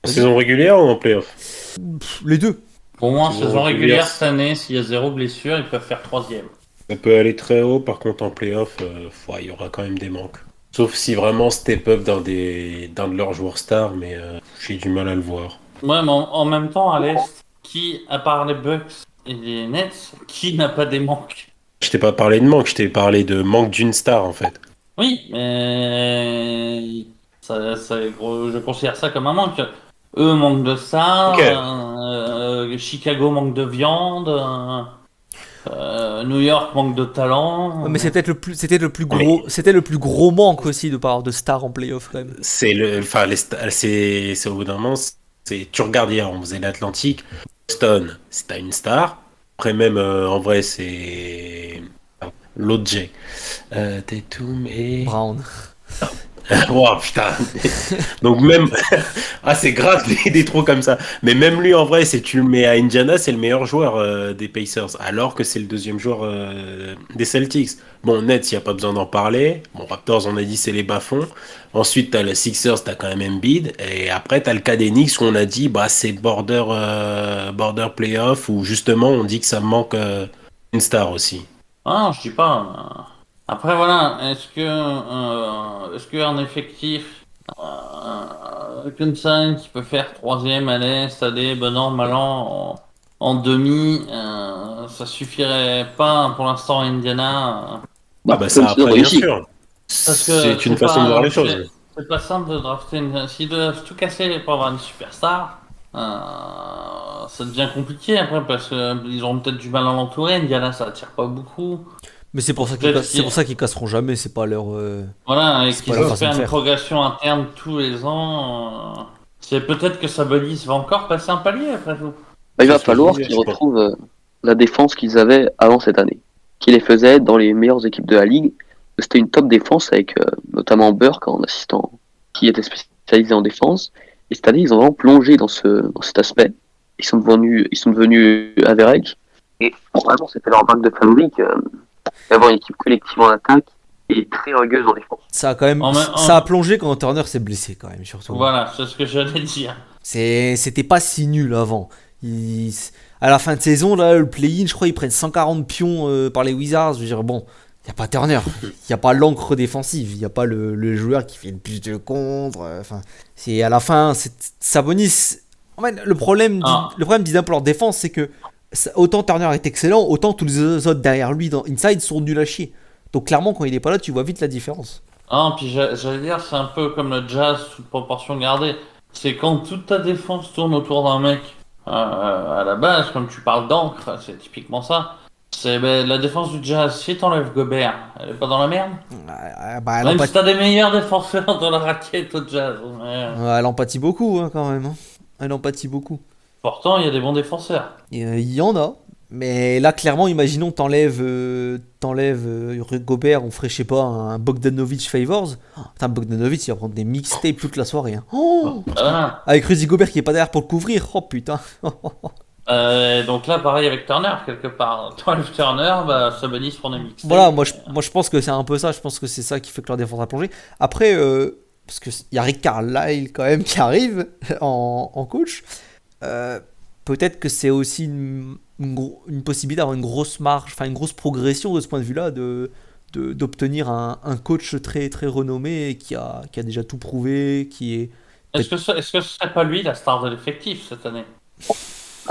Speaker 2: En saison régulière ou en playoff?
Speaker 1: Les deux.
Speaker 4: Pour moi, en
Speaker 2: Saison
Speaker 4: saison
Speaker 2: régulière.
Speaker 4: régulière cette année, s'il y a 0 blessure, ils peuvent faire 3e.
Speaker 2: Ça peut aller très haut, par contre en playoff, il y aura quand même des manques. Sauf si vraiment step up dans de leurs joueurs stars, mais j'ai du mal à le voir.
Speaker 4: Ouais, mais en même temps, à l'Est, à part les Bucks et les Nets, qui n'a pas des manques?
Speaker 2: Je t'ai pas parlé de manque, je t'ai parlé de manque d'une star en fait.
Speaker 4: Oui, mais je considère ça comme un manque. Eux manquent de ça,
Speaker 2: Ok.
Speaker 4: Chicago manque de viande, New York manque de talent.
Speaker 1: Ouais, mais c'était le plus gros, c'était le plus gros manque aussi de part de Star en playoff quand même.
Speaker 2: C'est au bout d'un moment, tu regardes hier, on faisait l'Atlantique, Boston, c'est t'as une star. Après même, en vrai, c'est l'autre J. Tatum et...
Speaker 1: Brown.
Speaker 2: Wow, putain. Donc même... Ah, c'est grave des trous comme ça. Mais même lui, en vrai, si tu le mets à Indiana, c'est le meilleur joueur des Pacers, alors que c'est le deuxième joueur des Celtics. Bon, Nets, il n'y a pas besoin d'en parler. Bon, Raptors, on a dit, c'est les bas-fonds. Ensuite, t'as le Sixers, t'as quand même Embiid. Et après, t'as le cas d'Enix, où on a dit, bah, c'est border playoff, où justement, on dit que ça manque une star aussi.
Speaker 4: Ah non, je dis pas. Après voilà, est-ce que un effectif comme ça qui peut faire 3e à l'Est, aller bon an, mal an en demi, ça suffirait pas pour l'instant à Indiana.
Speaker 2: Ah bah ça, après, bien sûr.
Speaker 4: Parce que
Speaker 2: C'est une façon de voir les choses.
Speaker 4: C'est pas simple de drafter s'ils doivent tout casser pour avoir une superstar, ça devient compliqué après parce qu'ils auront peut-être du mal à l'entourer. Indiana, ça attire pas beaucoup.
Speaker 1: Mais c'est pour ça qu'ils casseront jamais, c'est pas leur.
Speaker 4: Voilà, et
Speaker 1: c'est
Speaker 4: qu'ils
Speaker 1: pas leur
Speaker 4: se
Speaker 1: façon de
Speaker 4: faire une
Speaker 1: faire.
Speaker 4: progression interne tous les ans. C'est peut-être que Sabonis va encore passer un palier après tout.
Speaker 3: Il va
Speaker 2: C'est ce que
Speaker 3: falloir
Speaker 2: je disais,
Speaker 3: qu'ils
Speaker 2: je crois.
Speaker 3: retrouvent la défense qu'ils avaient avant cette année, qui les faisait dans les meilleures équipes de la ligue. C'était une top défense avec notamment Burke en assistant, qui était spécialisé en défense. Et cette année, ils ont vraiment plongé dans cet aspect. Ils sont devenus average. Et vraiment, c'était leur marque de fabrique d'avoir une équipe collective en attaque et très rugueuse en défense.
Speaker 1: Ça a quand même, ça a plongé quand Turner s'est blessé quand même surtout.
Speaker 4: Voilà, c'est ce que j'allais dire.
Speaker 1: C'était pas si nul avant. À la fin de saison là, le play-in, je crois ils prennent 140 pions par les Wizards. Je veux dire bon, il y a pas Turner, il y a pas l'encre défensive, il y a pas le joueur qui fait le plus de contre. Enfin, c'est à la fin, Sabonis. En fait, le problème d'Indiana pour leur défense, c'est que autant Turner est excellent, autant tous les autres derrière lui dans inside sont nuls à chier. Donc clairement, quand il est pas là, tu vois vite la différence.
Speaker 4: Ah, puis j'allais dire, c'est un peu comme le Jazz, toute proportion gardée. C'est quand toute ta défense tourne autour d'un mec. À la base, comme tu parles d'encre, c'est typiquement ça. C'est la défense du Jazz. Si t'enlèves Gobert, elle est pas dans la merde. Même si t'as des meilleurs défenseurs dans la raquette au Jazz.
Speaker 1: Elle empathie beaucoup hein, quand même. Hein. Elle empathie beaucoup.
Speaker 4: Pourtant, il y a des bons défenseurs.
Speaker 1: Il y en a. Mais là, clairement, imaginons t'enlèves Gobert, on ferait, je sais pas, un Bogdanovic Favors. Putain, Bogdanovic, il va prendre des mixtapes toute la soirée. Hein. Oh avec Rudy Gobert qui est pas derrière pour le couvrir. Oh putain.
Speaker 4: Donc là, pareil avec Turner, quelque part. T'enlèves Turner, Sabonis prend des mixtapes.
Speaker 1: Voilà, moi je pense que c'est un peu ça. Je pense que c'est ça qui fait que leur défense a plongé. Après, parce qu'il y a Rick Carlisle quand même qui arrive en coach. Peut-être que c'est aussi une possibilité d'avoir une grosse marge, enfin une grosse progression de ce point de vue-là, d'obtenir un coach très très renommé et qui a déjà tout prouvé, qui est.
Speaker 4: Est-ce que ce serait pas lui la star de l'effectif cette année?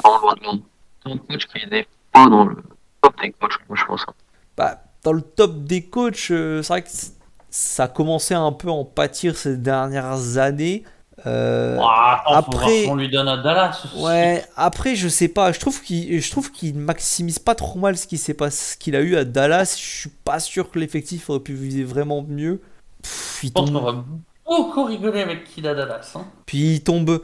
Speaker 3: Non, loin de là. C'est un coach qui n'est pas dans le top des coachs, moi je pense.
Speaker 1: Bah, dans le top des coachs, c'est vrai que ça a commencé un peu à en pâtir ces dernières années.
Speaker 4: Attends, faut voir ce
Speaker 1: Après,
Speaker 4: qu'on lui donne à Dallas aussi.
Speaker 1: ouais, après, je sais pas. Je trouve qu'il maximise pas trop mal ce qu'il a eu à Dallas. Je suis pas sûr que l'effectif aurait pu viser vraiment mieux. Il
Speaker 4: Je pense qu'on
Speaker 1: tombe,
Speaker 4: va beaucoup rigoler avec Kid à Dallas. Hein.
Speaker 1: puis il tombe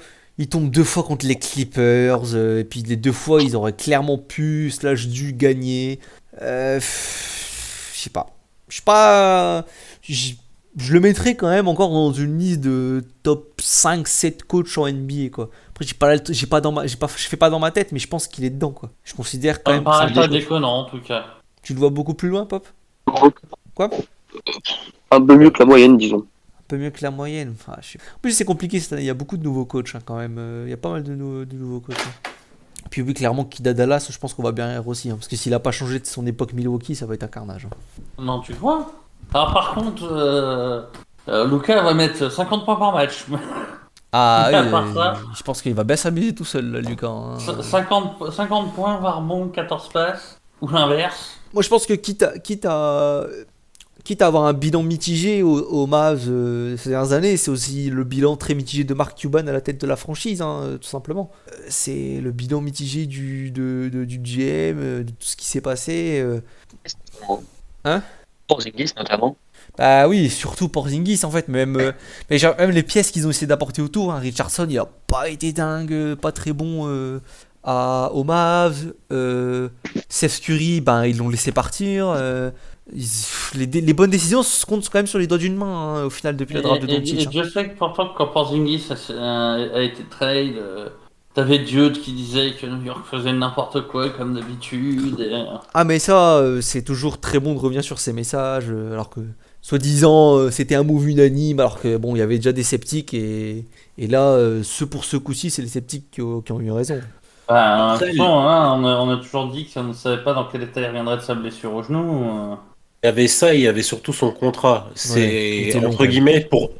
Speaker 1: 2 fois contre les Clippers. Et puis les 2 fois, ils auraient clairement pu, slash dû gagner. Je sais pas. Je sais pas. Je je le mettrais quand même encore dans une liste de top 5-7 coachs en NBA, quoi. Après, je fais pas dans ma tête, mais je pense qu'il est dedans, quoi. Je considère quand
Speaker 4: Ça me
Speaker 1: même que c'est un
Speaker 4: paraît
Speaker 1: bon
Speaker 4: pas
Speaker 1: coach.
Speaker 4: déconnant en tout cas.
Speaker 1: Tu le vois beaucoup plus loin, Pop? Quoi?
Speaker 3: Un peu mieux que la moyenne, disons.
Speaker 1: Un peu mieux que la moyenne. En plus, c'est compliqué cette année. Il y a beaucoup de nouveaux coachs, hein, quand même. Il y a pas mal de nouveaux coachs, hein. Puis oui, clairement, Kida Dallas, je pense qu'on va bien rire aussi, hein, parce que s'il a pas changé de son époque Milwaukee, ça va être un carnage, hein.
Speaker 4: Non, tu vois. Alors par contre, Luka va mettre 50 points par match.
Speaker 1: Ah
Speaker 4: Mais
Speaker 1: oui,
Speaker 4: à part ça,
Speaker 1: je pense qu'il va bien s'amuser tout seul, là, Lucas, hein.
Speaker 4: 50 points, Varbon, 14 passes. Ou l'inverse.
Speaker 1: Moi, je pense que quitte à avoir un bilan mitigé au Mavs ces dernières années, c'est aussi le bilan très mitigé de Mark Cuban à la tête de la franchise, hein, tout simplement. C'est le bilan mitigé du GM, de tout ce qui s'est passé. Hein?
Speaker 3: Porzingis notamment.
Speaker 1: Bah oui, surtout Porzingis en fait, mais genre, même les pièces qu'ils ont essayé d'apporter autour, hein, Richardson il a pas été dingue, pas très bon aux Mavs, Seth Curry, ben, ils l'ont laissé partir, les bonnes décisions se comptent quand même sur les doigts d'une main, hein, au final depuis la draft de Doncic,
Speaker 4: Et
Speaker 1: hein.
Speaker 4: je sais que pourtant, quand Porzingis a été trade, t'avais Diode qui disait que New York faisait n'importe quoi comme d'habitude.
Speaker 1: Ah mais ça, c'est toujours très bon de revenir sur ces messages, alors que soi-disant c'était un move unanime, alors que bon, il y avait déjà des sceptiques, et là, pour ce coup-ci, c'est les sceptiques qui ont eu raison.
Speaker 4: Bah, de
Speaker 2: Après,
Speaker 4: toute façon, hein, on a toujours dit qu'on ne savait pas dans quel état il reviendrait de sa blessure au genou.
Speaker 2: il y avait ça, il y avait surtout son contrat.
Speaker 1: Ouais, il
Speaker 2: C'est
Speaker 1: était long
Speaker 2: entre
Speaker 1: quand même.
Speaker 2: guillemets pour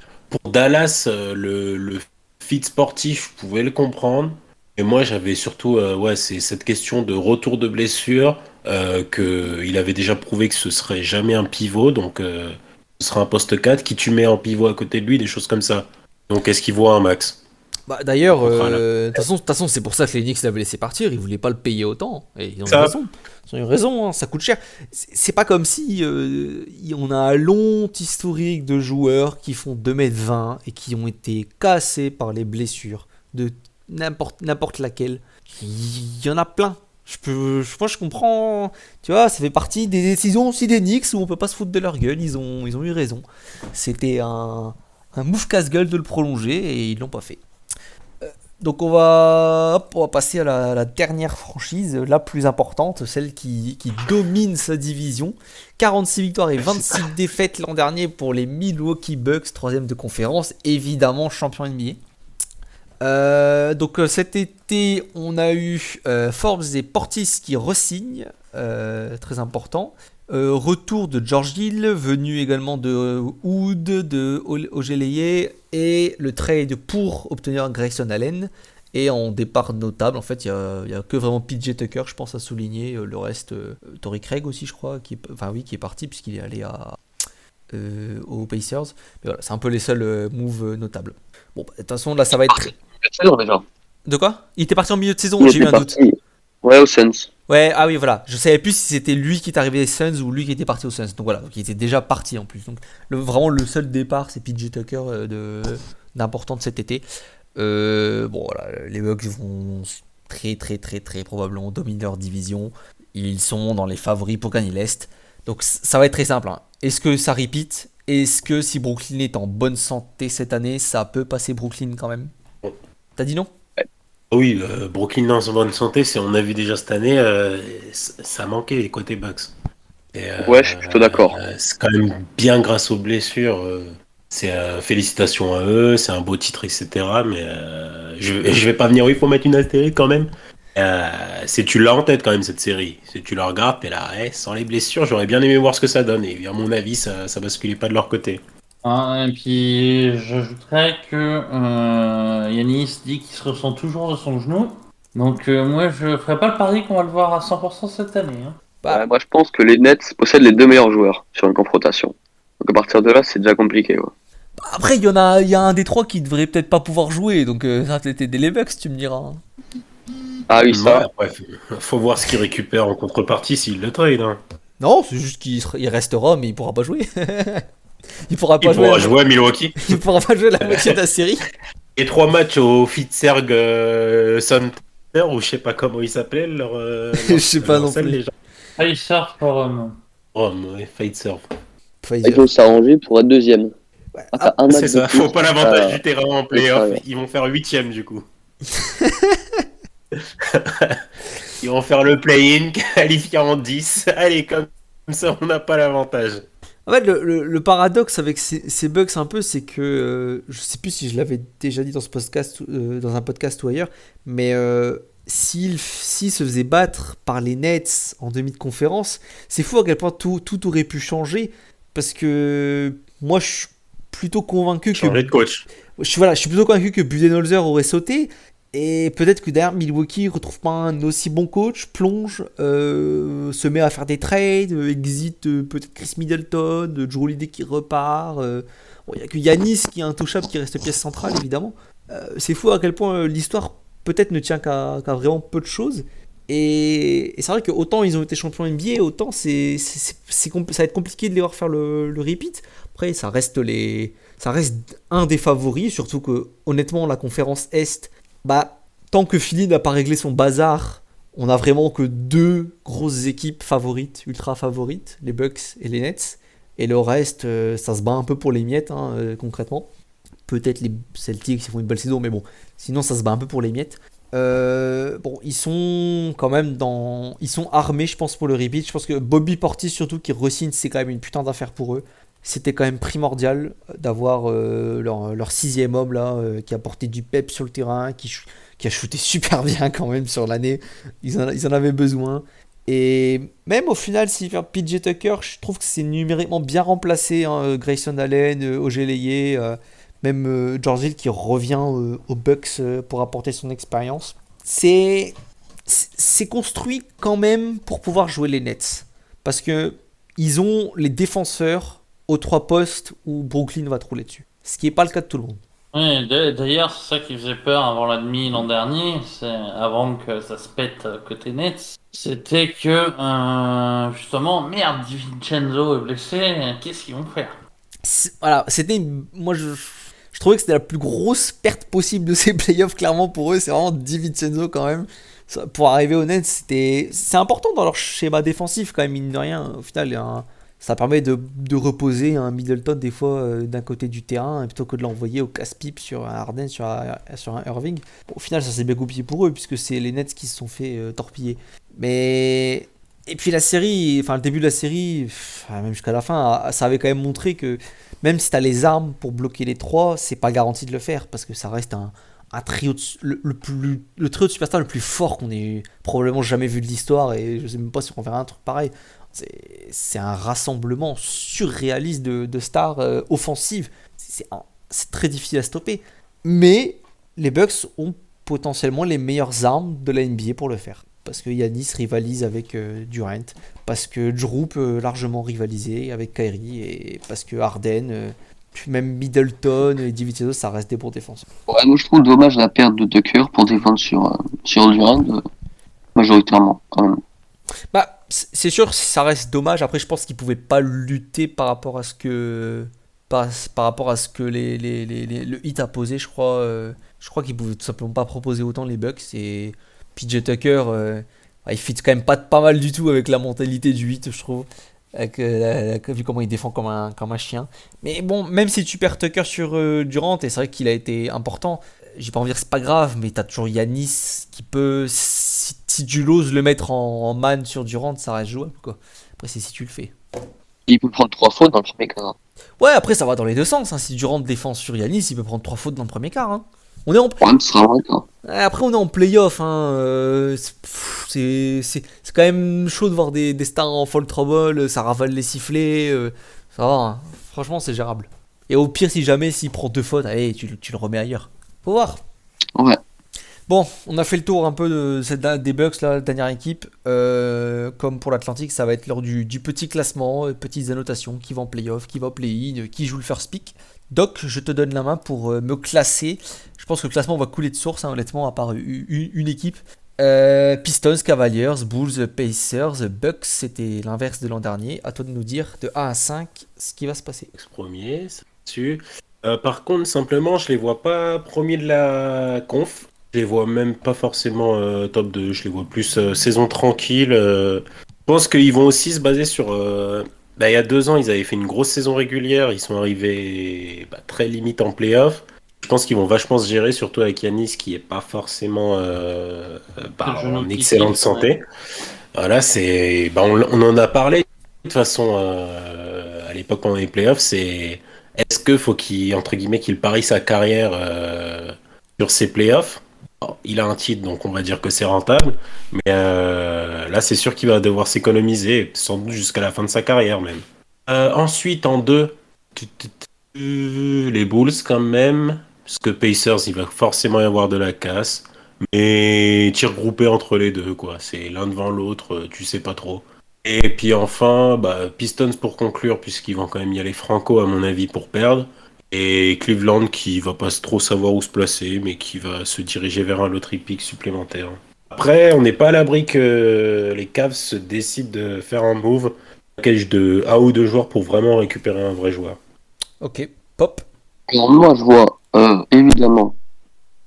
Speaker 2: Dallas, le fit sportif, je pouvais le comprendre. Et moi, j'avais surtout ouais, c'est cette question de retour de blessure que il avait déjà prouvé que ce serait jamais un pivot, donc ce sera un poste 4 qui tu mets en pivot à côté de lui, des choses comme ça. Donc est-ce qu'il voit un max?
Speaker 1: Bah, d'ailleurs,
Speaker 2: Contrat, là.
Speaker 1: de toute façon, c'est pour ça que les Knicks l'avaient laissé partir. Ils voulaient pas le payer autant. Et ils ont eu
Speaker 2: Ça,
Speaker 1: raison. Ils ont eu raison, hein, ça coûte cher. C'est pas comme si on a un long historique de joueurs qui font 2,20 m et qui ont été cassés par les blessures de n'importe laquelle. Il y en a plein. Moi, je comprends. Tu vois, ça fait partie des décisions aussi des Knicks où on peut pas se foutre de leur gueule. Ils ont eu raison. C'était un move casse-gueule de le prolonger et ils l'ont pas fait. Donc on va passer à la dernière franchise, la plus importante, celle qui domine sa division. 46 victoires et 26 défaites l'an dernier pour les Milwaukee Bucks, troisième de conférence, évidemment champion NBA. Donc cet été, on a eu Forbes et Portis qui re-signent, très important. Retour de George Hill, venu également de Wood, de Ojeleye, et le trade pour obtenir Grayson Allen. Et en départ notable, en fait, il y a que vraiment PJ Tucker, je pense, à souligner. Le reste, Torrey Craig aussi, je crois, qui est parti puisqu'il est allé aux Pacers. Mais voilà, c'est un peu les seuls moves notables. Bon, bah, de toute façon, là, ça va être.
Speaker 3: Déjà.
Speaker 1: De quoi? Il était parti en milieu de saison,
Speaker 3: Il
Speaker 1: j'ai eu
Speaker 3: était
Speaker 1: un doute.
Speaker 3: parti. Ouais, aux Suns.
Speaker 1: Ouais, ah oui, voilà. Je savais plus si c'était lui qui est arrivé aux Suns ou lui qui était parti aux Suns. Donc voilà, donc il était déjà parti en plus. Donc vraiment le seul départ, c'est PJ Tucker d'important de cet été. Bon voilà, les Bucks vont très probablement dominer leur division. Ils sont dans les favoris pour gagner l'Est. Donc ça va être très simple, hein. Est-ce que ça repeat? Est-ce que si Brooklyn est en bonne santé cette année, ça peut passer Brooklyn quand même? T'as dit non?
Speaker 2: Oui, Brooklyn dans bonne santé, c'est on a vu déjà cette année, ça manquait les côtés Bucks. Et,
Speaker 3: Ouais, je suis plutôt d'accord.
Speaker 2: c'est quand même bien grâce aux blessures. C'est félicitations à eux, c'est un beau titre, etc. Mais je vais pas venir, oui, pour mettre une astérisque quand même. Si tu l'as en tête quand même cette série, si tu la regardes, t'es là, sans les blessures, j'aurais bien aimé voir ce que ça donne. Et à mon avis, ça basculait pas de leur côté.
Speaker 4: Hein, et puis j'ajouterais que Yanis dit qu'il se ressent toujours de son genou. Donc moi je ferais pas le pari qu'on va le voir à 100% cette année. Hein.
Speaker 1: Bah,
Speaker 3: Ouais, moi, je pense que les Nets possèdent les 2 meilleurs joueurs sur une confrontation. Donc à partir de là, c'est déjà compliqué. Ouais.
Speaker 1: après, il y a un des trois qui devrait peut-être pas pouvoir jouer, donc ça va peut-être aider les Bucks, tu me diras. Hein.
Speaker 3: Ah oui,
Speaker 2: Ouais,
Speaker 3: ça.
Speaker 2: après, faut voir ce qu'il récupère en contrepartie s'il le trade. Hein.
Speaker 1: Non, c'est juste il restera, mais il pourra pas jouer. Il pourra
Speaker 2: Il
Speaker 1: pas jouer.
Speaker 2: pourra jouer à Milwaukee.
Speaker 1: Il pourra pas jouer la moitié de la série.
Speaker 2: Et 3 matchs au Fitzerg Center, ou je sais pas comment ils s'appellent,
Speaker 1: Je sais pas non
Speaker 2: salle,
Speaker 1: plus.
Speaker 2: les gens.
Speaker 4: Pacers Forum.
Speaker 2: Oh, ouais, Fitzerg.
Speaker 3: Ils vont s'arranger pour être deuxième. Ah, t'as un match
Speaker 2: C'est ça,
Speaker 3: de plus.
Speaker 2: faut pas l'avantage
Speaker 3: Ah,
Speaker 2: du terrain en playoff.
Speaker 3: ouais.
Speaker 2: Ils vont faire 8ème du coup. Ils vont faire le play-in, qualifié en 10. Allez, comme ça, on n'a pas l'avantage.
Speaker 1: En fait, le paradoxe avec ces Bucks un peu, c'est que je sais plus si je l'avais déjà dit dans ce podcast, dans un podcast ou ailleurs, mais s'ils se faisaient battre par les Nets en demi de conférence, c'est fou à quel point tout aurait pu changer. Parce que moi, je suis plutôt convaincu
Speaker 2: Changer de coach.
Speaker 1: je suis plutôt convaincu que Budenholzer aurait sauté. Et peut-être que derrière Milwaukee retrouve pas un aussi bon coach, plonge, se met à faire des trades, exit peut-être Chris Middleton, Drew Holiday qui repart. Bon, il n'y a que Giannis qui est intouchable, qui reste pièce centrale évidemment. C'est fou à quel point l'histoire peut-être ne tient qu'à vraiment peu de choses. Et c'est vrai que autant ils ont été champions NBA, autant ça va être compliqué de les voir faire le repeat. Après, ça reste un des favoris, surtout que honnêtement la conférence Est. Bah, tant que Philly n'a pas réglé son bazar, on a vraiment que deux grosses équipes favorites, ultra favorites, les Bucks et les Nets. Et le reste, ça se bat un peu pour les miettes, hein, concrètement. Peut-être les Celtics qui font une belle saison, mais bon, sinon ça se bat un peu pour les miettes. Bon, ils sont quand même ils sont armés, je pense, pour le repeat. Je pense que Bobby Portis, surtout, qui re-signe, c'est quand même une putain d'affaire pour eux. C'était quand même primordial d'avoir leur sixième homme là, qui a porté du pep sur le terrain, qui a shooté super bien quand même sur l'année. Ils en avaient besoin. Et même au final, s'il fait PJ Tucker, je trouve que c'est numériquement bien remplacé. Hein, Grayson Allen, Ogeleye, même George Hill qui revient aux Bucks pour apporter son expérience. C'est construit quand même pour pouvoir jouer les Nets. Parce que ils ont les défenseurs aux 3 postes où Brooklyn va te rouler dessus. Ce qui n'est pas le cas de tout le monde.
Speaker 4: Oui, d'ailleurs, c'est ça qui faisait peur avant la demi l'an dernier, avant que ça se pète côté Nets. C'était que, justement, merde, DiVincenzo est blessé, qu'est-ce qu'ils vont faire?
Speaker 1: Voilà, moi, je trouvais que c'était la plus grosse perte possible de ces playoffs, clairement, pour eux. C'est vraiment DiVincenzo, quand même. Pour arriver au Nets, c'est important dans leur schéma défensif, quand même, mine de rien. Au final, ça permet de reposer un Middleton des fois d'un côté du terrain plutôt que de l'envoyer au casse-pipe sur un Harden, sur un Irving. Bon, au final, ça s'est bien goupillé pour eux puisque c'est les Nets qui se sont fait torpiller. Mais et puis la série, enfin le début de la série, même jusqu'à la fin, ça avait quand même montré que même si t'as les armes pour bloquer les trois, c'est pas garanti de le faire parce que ça reste un trio le trio de superstars le plus fort qu'on ait probablement jamais vu de l'histoire et je sais même pas si on verra un truc pareil. C'est un rassemblement surréaliste de stars offensives. C'est très difficile à stopper. Mais les Bucks ont potentiellement les meilleures armes de la NBA pour le faire. Parce que Giannis rivalise avec Durant. Parce que Drew peut largement rivaliser avec Kyrie. Et parce que Harden, même Middleton et DiVincenzo, ça reste des bons défenseurs.
Speaker 3: Ouais, moi je trouve dommage la perte de Tucker pour défendre sur Durant, majoritairement, quand même.
Speaker 1: Bah, c'est sûr, ça reste dommage. Après, je pense qu'ils pouvaient pas lutter par rapport à ce que le hit a posé. Je crois qu'ils pouvaient tout simplement pas proposer autant les Bucks. Et PJ Tucker, il fit quand même pas mal du tout avec la mentalité du hit, je trouve. Vu comment il défend comme un chien. Mais bon, même si tu perds Tucker sur Durant, et c'est vrai qu'il a été important, j'ai pas envie de dire que c'est pas grave, mais t'as toujours Giannis qui peut, si tu l'oses le mettre en man sur Durant, ça reste jouable, quoi. Après, c'est si tu le fais.
Speaker 3: Il peut prendre 3 fautes dans le premier quart.
Speaker 1: Ouais, après, ça va dans les deux sens. Hein. Si Durant défend sur Giannis, il peut prendre 3 fautes dans le premier quart. Hein. On est en...
Speaker 3: Ouais, ce sera vrai, quoi.
Speaker 1: Après, on est en playoff. Hein. C'est quand même chaud de voir des stars en fall trouble. Ça ravale les sifflets. Ça va. Hein. Franchement, c'est gérable. Et au pire, s'il prend 2 fautes, allez, tu le remets ailleurs. Faut voir.
Speaker 3: Ouais.
Speaker 1: Bon, on a fait le tour un peu des Bucks, la dernière équipe. Comme pour l'Atlantique, ça va être lors du petit classement, petites annotations, qui va en playoff, qui va au play-in, qui joue le first pick. Doc, je te donne la main pour me classer. Je pense que le classement va couler de source, hein, honnêtement, à part une équipe. Pistons, Cavaliers, Bulls, Pacers, Bucks, c'était l'inverse de l'an dernier. À toi de nous dire de 1 à 5 ce qui va se passer.
Speaker 2: Premier, c'est dessus. Par contre, simplement, je les vois pas premiers de la conf. Je les vois même pas forcément top 2. Je les vois plus saison tranquille. Je pense qu'ils vont aussi se baser sur. Il y a 2 ans, ils avaient fait une grosse saison régulière. Ils sont arrivés très limite en playoff. Je pense qu'ils vont vachement se gérer, surtout avec Yanis qui est pas forcément
Speaker 4: Le genou
Speaker 2: en
Speaker 4: qui
Speaker 2: excellente
Speaker 4: siffle, ouais.
Speaker 2: santé. Voilà, on en a parlé de toute façon à l'époque pendant les playoffs. Est-ce que faut qu'il entre guillemets qu'il parie sa carrière sur ses playoffs? Bon, il a un titre, donc on va dire que c'est rentable. Mais là, c'est sûr qu'il va devoir s'économiser, sans doute jusqu'à la fin de sa carrière même. Ensuite, en deux, les Bulls quand même, parce que Pacers, il va forcément y avoir de la casse. Mais tir groupé entre les deux, quoi. C'est l'un devant l'autre, tu sais pas trop. Et puis enfin, Pistons pour conclure, puisqu'ils vont quand même y aller franco, à mon avis, pour perdre. Et Cleveland qui va pas trop savoir où se placer, mais qui va se diriger vers un lottery pick supplémentaire. Après, on n'est pas à l'abri que les Cavs se décident de faire un move, un package de 1 ou 2 joueurs pour vraiment récupérer un vrai joueur.
Speaker 1: Ok, Pop.
Speaker 3: Alors moi, je vois évidemment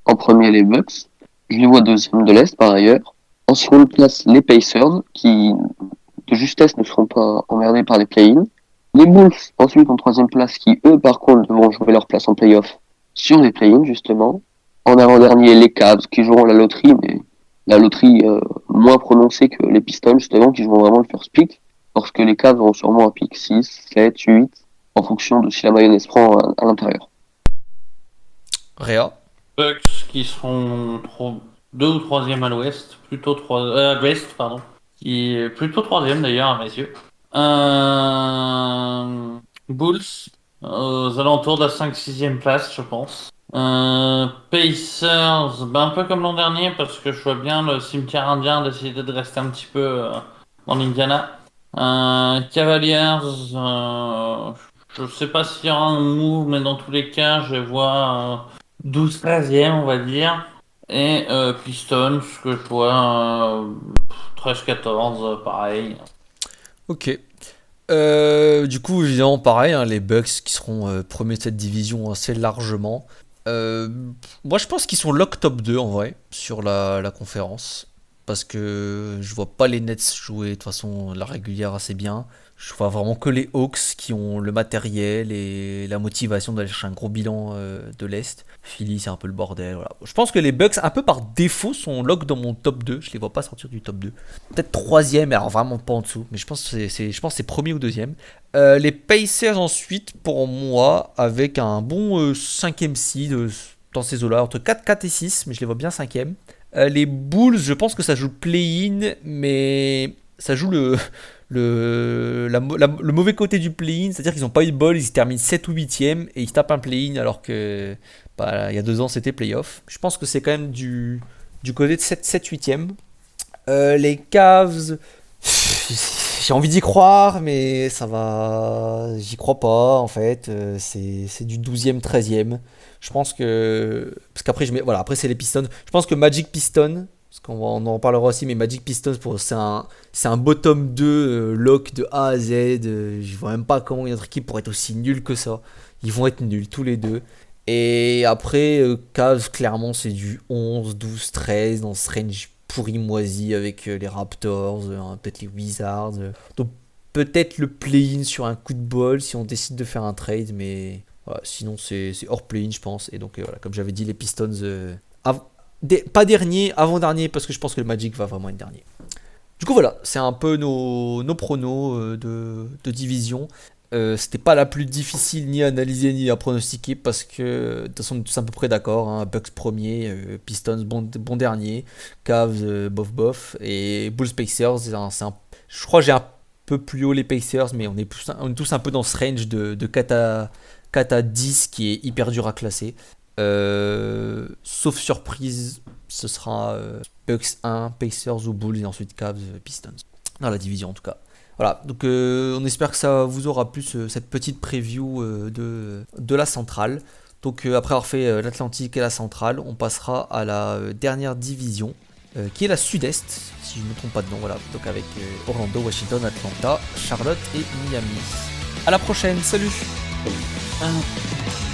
Speaker 3: en premier les Bucks. Je les vois deuxième de l'Est par ailleurs. En seconde place, les Pacers, qui de justesse ne seront pas emmerdés par les play-ins. Les Bulls, ensuite en troisième place, qui eux par contre devront jouer leur place en play-off sur les play-ins justement. En avant-dernier, les Cavs, qui joueront la loterie, mais la loterie moins prononcée que les Pistons justement, qui joueront vraiment le first pick, parce que les Cavs auront sûrement un pick 6, 7, 8, en fonction de si la mayonnaise prend à l'intérieur.
Speaker 1: Réa.
Speaker 4: Bucks qui seront 2 ou 3e à l'ouest, à l'ouest, pardon. Qui est plutôt 3e d'ailleurs à mes yeux. Bulls, aux alentours de la 5-6e place, je pense. Pacers, un peu comme l'an dernier, parce que je vois bien le cimetière indien décider de rester un petit peu dans l'Indiana. Cavaliers, je sais pas s'il y aura un move, mais dans tous les cas, je vois 12-13e, on va dire. Et Pistons, que je vois 13-14, pareil.
Speaker 1: Ok. Du coup, évidemment, pareil, hein, les Bucks qui seront premiers de cette division assez largement. Euh, Moi, je pense qu'ils sont lock top 2 en vrai sur la conférence. Parce que je vois pas les Nets jouer de toute façon la régulière assez bien. Je vois vraiment que les Hawks qui ont le matériel et la motivation d'aller chercher un gros bilan de l'Est. Philly, c'est un peu le bordel. Voilà. Je pense que les Bucks, un peu par défaut, sont lock dans mon top 2. Je les vois pas sortir du top 2. Peut-être troisième, alors vraiment pas en dessous. Mais je pense que c'est premier ou deuxième. Les Pacers ensuite, pour moi, avec un bon 5ème seed dans ces eaux-là, entre 4 et 6, mais je les vois bien 5ème. Les Bulls, je pense que ça joue play-in, mais ça joue le mauvais côté du play-in, c'est-à-dire qu'ils n'ont pas eu de bol, ils terminent 7 ou 8ème et ils se tapent un play-in alors que il y a 2 ans c'était play-off. Je pense que c'est quand même du côté de 7-8ème. Les Cavs, j'ai envie d'y croire, mais ça va. J'y crois pas en fait. C'est du 12ème, 13ème. Je pense que. Parce qu'après, voilà, après c'est les Pistons. Je pense que Magic Piston, parce on en parlera aussi, mais Magic Pistons, c'est un bottom 2 lock de A à Z. Je vois même pas comment une autre équipe pourrait être aussi nulle que ça. Ils vont être nuls tous les deux. Et après, Cavs, clairement, c'est du 11, 12, 13 dans ce range pourri moisi avec les Raptors, peut-être les Wizards. Donc peut-être le play-in sur un coup de bol si on décide de faire un trade, mais voilà, sinon c'est hors play-in, je pense. Et donc voilà, comme j'avais dit, les Pistons, pas dernier, avant-dernier, parce que je pense que le Magic va vraiment être dernier. Du coup voilà, c'est un peu nos pronos de division. C'était pas la plus difficile ni à analyser ni à pronostiquer parce que de toute façon on est tous à peu près d'accord, hein. Bucks premier, Pistons bon dernier, Cavs bof et Bulls Pacers, je crois que j'ai un peu plus haut les Pacers, mais on est tous un peu dans ce range de 4 à 10 qui est hyper dur à classer. Sauf surprise ce sera Bucks 1, Pacers ou Bulls et ensuite Cavs, Pistons. Dans la division en tout cas. Voilà, donc on espère que ça vous aura plu cette petite preview de la centrale. Donc après avoir fait l'Atlantique et la centrale, on passera à la dernière division qui est la sud-est, si je ne me trompe pas de nom. Voilà, donc avec Orlando, Washington, Atlanta, Charlotte et Miami. À la prochaine, salut.
Speaker 4: Ah.